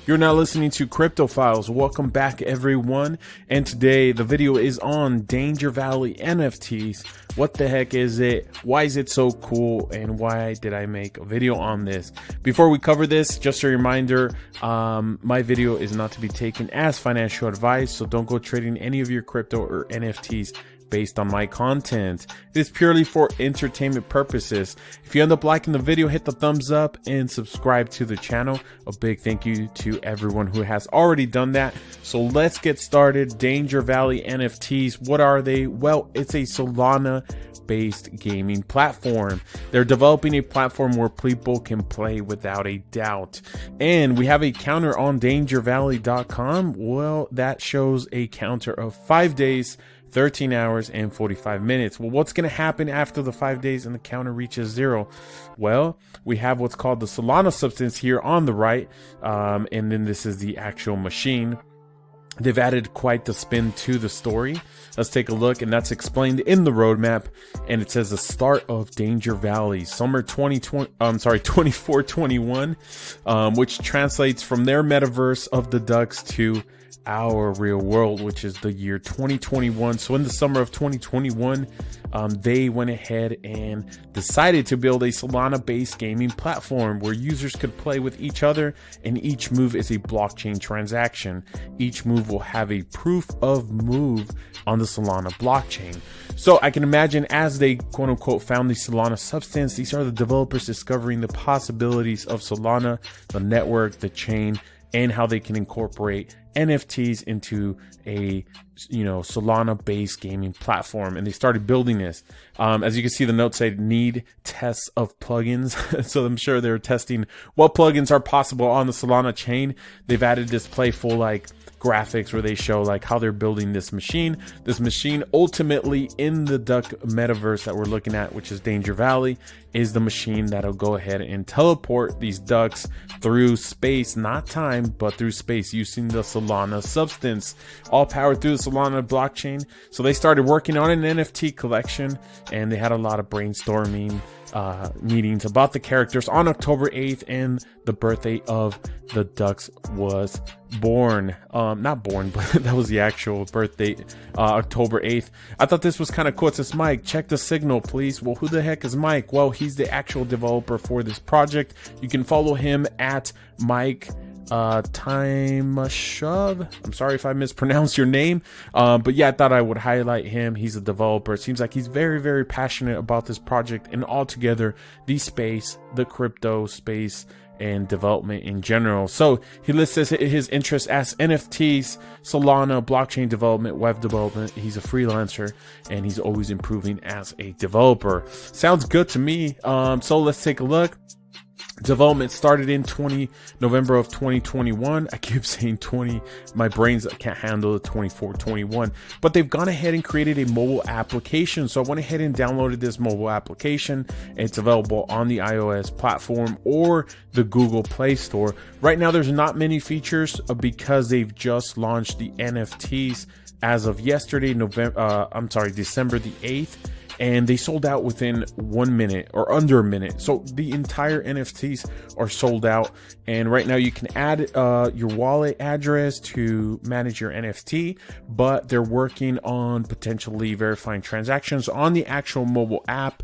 You're now listening to Crypto Files. Welcome back, everyone. And today the video is on Danger Valley NFTs. What the heck is it? Why is it so cool? And why did I make a video on this? Before we cover this, just a reminder, my video is not to be taken as financial advice, so don't go trading any of your crypto or NFTs based on my content. It is purely for entertainment purposes. If you end up liking the video, hit the thumbs up and subscribe to the channel. A big thank you to everyone who has already done that. So let's get started. Danger Valley NFTs, what are they? Well, it's a Solana based gaming platform. They're developing a platform where people can play without a doubt. And we have a counter on dangervalley.com. Well, that shows a counter of 5 days, 13 hours and 45 minutes. Well, what's going to happen after the 5 days and the counter reaches 0? Well, we have what's called the Solana substance here on the right. And then this is the actual machine. They've added quite the spin to the story. Let's take a look, and that's explained in the roadmap. And it says the start of Danger Valley, summer 2421, which translates from their metaverse of the Ducks to our real world, which is the year 2021. So in the summer of 2021, they went ahead and decided to build a Solana-based gaming platform where users could play with each other, and each move is a blockchain transaction. Each move will have a proof of move on the Solana blockchain. So I can imagine as they quote unquote found the Solana substance, these are the developers discovering the possibilities of Solana, the network, the chain, and how they can incorporate NFTs into a Solana based gaming platform. And they started building this. As you can see, the notes say need tests of plugins. So I'm sure they're testing what plugins are possible on the Solana chain. They've added this playful graphics where they show how they're building this machine. This machine ultimately in the duck metaverse that we're looking at, which is Danger Valley, is the machine that'll go ahead and teleport these ducks through space, not time, but through space, using the Solana substance, all powered through the Solana blockchain. So they started working on an NFT collection, and they had a lot of brainstorming meetings about the characters on October 8th, and the birthday of the ducks was born. Not born, but that was the actual birthday, October 8th. I thought this was kind of cool. It says, Mike, check the signal, please. Well, who the heck is Mike? Well, he's the actual developer for this project. You can follow him at Mike Timashov. I'm sorry if I mispronounced your name, but yeah, I thought I would highlight him. He's a developer. It seems like he's very, very passionate about this project and altogether the space, the crypto space, and development in general. So he lists his interests as NFTs, Solana, blockchain development, web development. He's a freelancer and he's always improving as a developer. Sounds good to me. So let's take a look. Development started in November of 2021. I keep saying 20. My brains can't handle the 2421. But they've gone ahead and created a mobile application. So I went ahead and downloaded this mobile application. It's available on the iOS platform or the Google Play Store. Right now, there's not many features because they've just launched the NFTs as of yesterday, December the 8th. And they sold out within 1 minute or under a minute. So the entire NFTs are sold out. And right now you can add your wallet address to manage your NFT, but they're working on potentially verifying transactions on the actual mobile app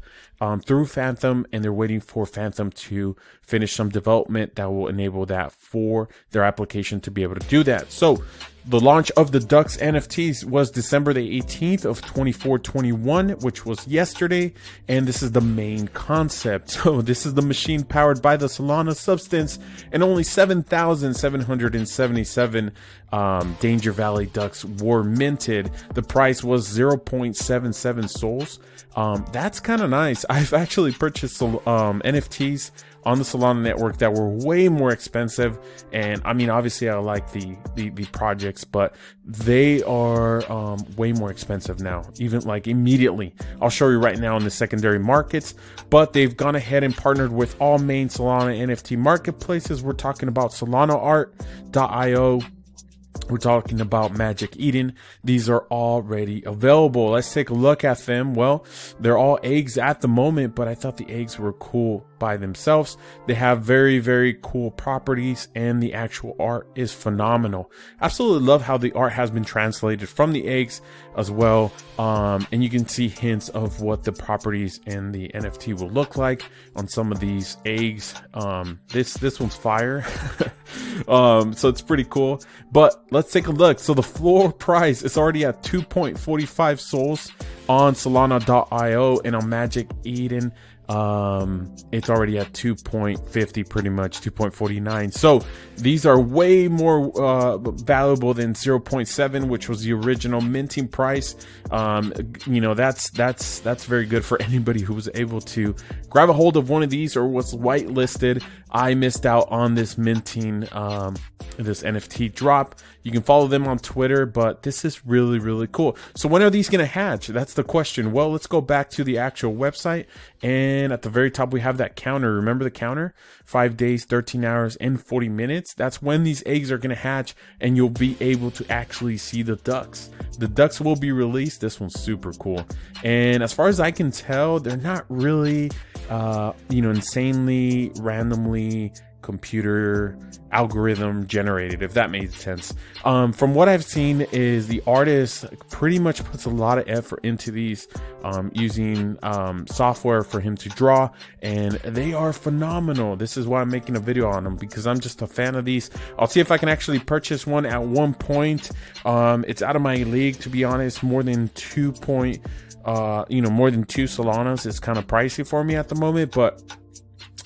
through Phantom, and they're waiting for Phantom to finish some development that will enable that for their application to be able to do that. So the launch of the Ducks NFTs was December the 18th of 2421, which was yesterday. And this is the main concept. So this is the machine powered by the Solana substance, and only 7,777 Danger Valley Ducks were minted. The price was 0.77 souls. That's kind of nice. I've actually purchased NFTs on the Solana network that were way more expensive. And I mean, obviously I like the projects, but they are way more expensive now, even immediately. I'll show you right now in the secondary markets, but they've gone ahead and partnered with all main Solana NFT marketplaces. We're talking about SolanaArt.io, We're talking about Magic Eden. These are already available. Let's take a look at them. Well, they're all eggs at the moment, but I thought the eggs were cool by themselves. They have very, very cool properties, and the actual art is phenomenal. Absolutely love how the art has been translated from the eggs as well. And you can see hints of what the properties and the NFT will look like on some of these eggs. This one's fire. So it's pretty cool, but let's take a look. So the floor price is already at 2.45 souls on Solana.io, and on Magic Eden it's already at 2.50, pretty much 2.49. So these are way more valuable than 0.7, which was the original minting price. You know, that's very good for anybody who was able to grab a hold of one of these or was whitelisted. I missed out on this minting, this NFT drop. You can follow them on Twitter, but this is really, really cool. So when are these going to hatch? That's the question. Well, let's go back to the actual website, and at the very top, we have that counter. Remember the counter? 5 days, 13 hours, and 40 minutes. That's when these eggs are going to hatch, and you'll be able to actually see the ducks. The ducks will be released. This one's super cool. And as far as I can tell, they're not really, you know, insanely, randomly computer algorithm generated, if that made sense. From what I've seen is the artist pretty much puts a lot of effort into these, using software for him to draw, and they are phenomenal. This is why I'm making a video on them, because I'm just a fan of these. I'll see if I can actually purchase one at one point. It's out of my league, to be honest. More than 2 Solanas is kind of pricey for me at the moment, but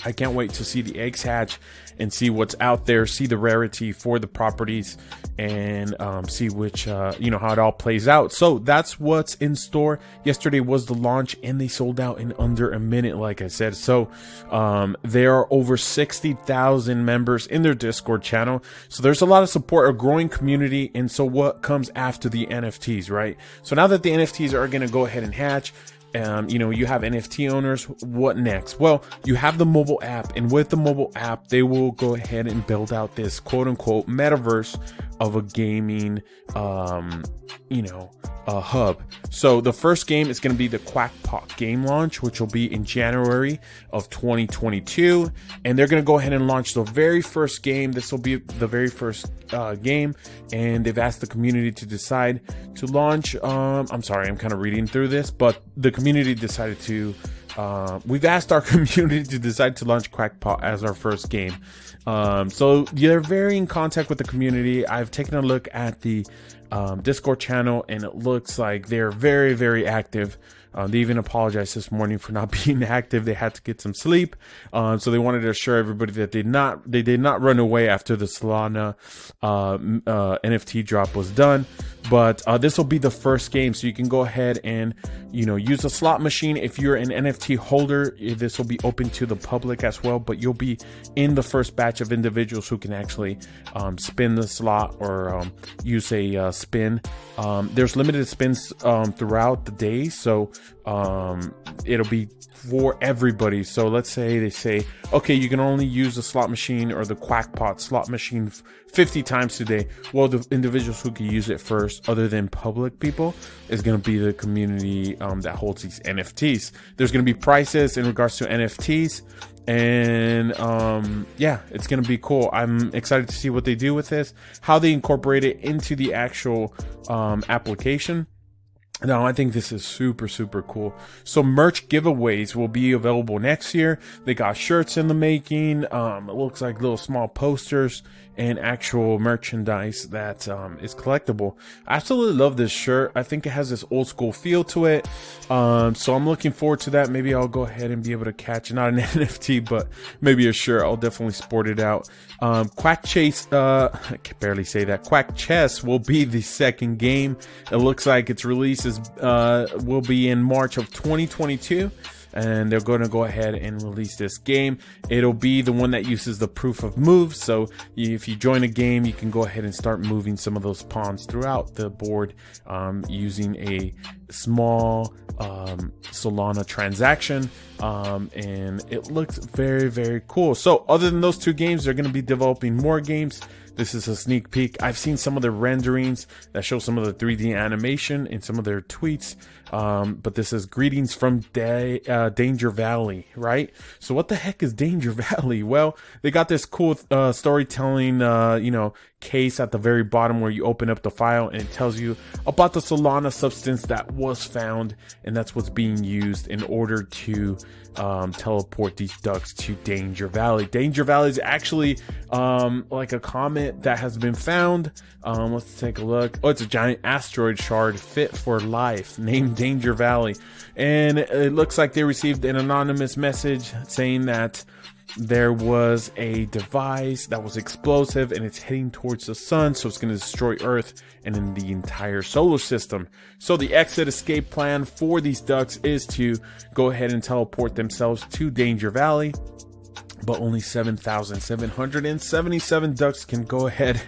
I can't wait to see the eggs hatch and see what's out there, see the rarity for the properties, and see which, you know, how it all plays out. So that's what's in store. Yesterday was the launch, and they sold out in under a minute, like I said. So there are over 60,000 members in their Discord channel. So there's a lot of support, a growing community. And so what comes after the NFTs, right? So now that the NFTs are going to go ahead and hatch, you know, you have NFT owners. What next? Well, you have the mobile app, and with the mobile app, they will go ahead and build out this quote unquote metaverse of a gaming, you know, hub. So the first game is going to be the Quack game launch, which will be in January of 2022. And they're going to go ahead and launch the very first game. This will be the very first game. And they've asked the community to decide to launch. I'm sorry, I'm kind of reading through this, but the community decided to, we've asked our community to decide to launch Quackpot as our first game. So they're very in contact with the community. I've taken a look at the Discord channel, and it looks like they're very, very active. They even apologized this morning for not being active. They had to get some sleep. So they wanted to assure everybody that they did not run away after the Solana NFT drop was done. But this will be the first game, so you can go ahead and, you know, use a slot machine. If you're an NFT holder, this will be open to the public as well, but you'll be in the first batch of individuals who can actually spin the slot or use a spin. There's limited spins throughout the day, so it'll be for everybody. So let's say they say, okay, you can only use the slot machine or the Quackpot slot machine 50 times today. Well, the individuals who can use it first, other than public people, is going to be the community that holds these NFTs. There's going to be prices in regards to NFTs, and yeah, it's going to be cool. I'm excited to see what they do with this, how they incorporate it into the actual application. Now, I think this is super, super cool. So merch giveaways will be available next year. They got shirts in the making. It looks like little small posters and actual merchandise that is collectible. I absolutely love this shirt. I think it has this old school feel to it. So I'm looking forward to that. Maybe I'll go ahead and be able to catch, not an NFT, but maybe a shirt. I'll definitely sport it out. Quack Chase, I can barely say that. Quack Chess will be the second game. It looks like its release will be in March of 2022. And they're going to go ahead and release this game. It'll be the one that uses the proof of moves. So if you join a game, you can go ahead and start moving some of those pawns throughout the board using a small Solana transaction, and it looks very, very cool. So other than those two games, they're going to be developing more games. This is a sneak peek. I've seen some of the renderings that show some of the 3D animation in some of their tweets. But this is greetings from Danger Valley, right? So what the heck is Danger Valley? Well, they got this cool storytelling, case at the very bottom where you open up the file and it tells you about the Solana substance that was found, and that's what's being used in order to teleport these ducks to Danger Valley. Danger Valley is actually like a comet that has been found. Let's take a look. Oh, it's a giant asteroid shard fit for life named Danger Valley, and it looks like they received an anonymous message saying that there was a device that was explosive and it's heading towards the sun, so it's going to destroy Earth and then the entire solar system. So the exit escape plan for these ducks is to go ahead and teleport themselves to Danger Valley, but only 7,777 ducks can go ahead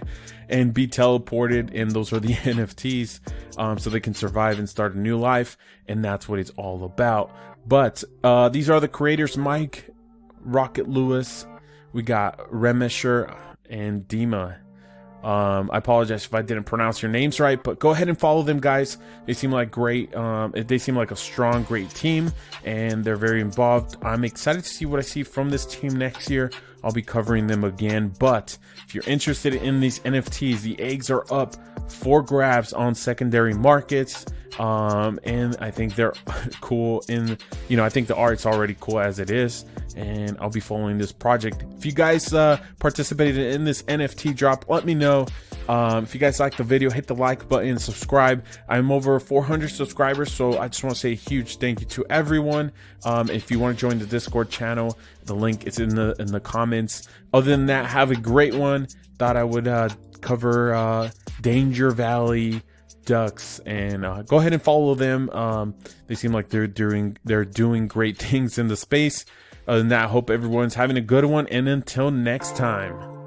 and be teleported, and those are the NFTs, so they can survive and start a new life, and that's what it's all about. But these are the creators: Mike, Rocket Lewis, we got Remesher, and Dima. I apologize if I didn't pronounce your names right, but go ahead and follow them, guys. They seem like great. They seem like a strong, great team, and they're very involved. I'm excited to see what I see from this team next year. I'll be covering them again. But if you're interested in these NFTs, the eggs are up for grabs on secondary markets. And I think they're cool I think the art's already cool as it is, and I'll be following this project. If you guys participated in this NFT drop, let me know. If you guys like the video, hit the like button and subscribe. I'm over 400 subscribers, so I just want to say a huge thank you to everyone. If you want to join the Discord channel, the link is in the comments. Other than that, have a great one. Thought I would cover Danger Valley Ducks, and go ahead and follow them. They seem like they're doing great things in the space. Other than that, I hope everyone's having a good one, and until next time.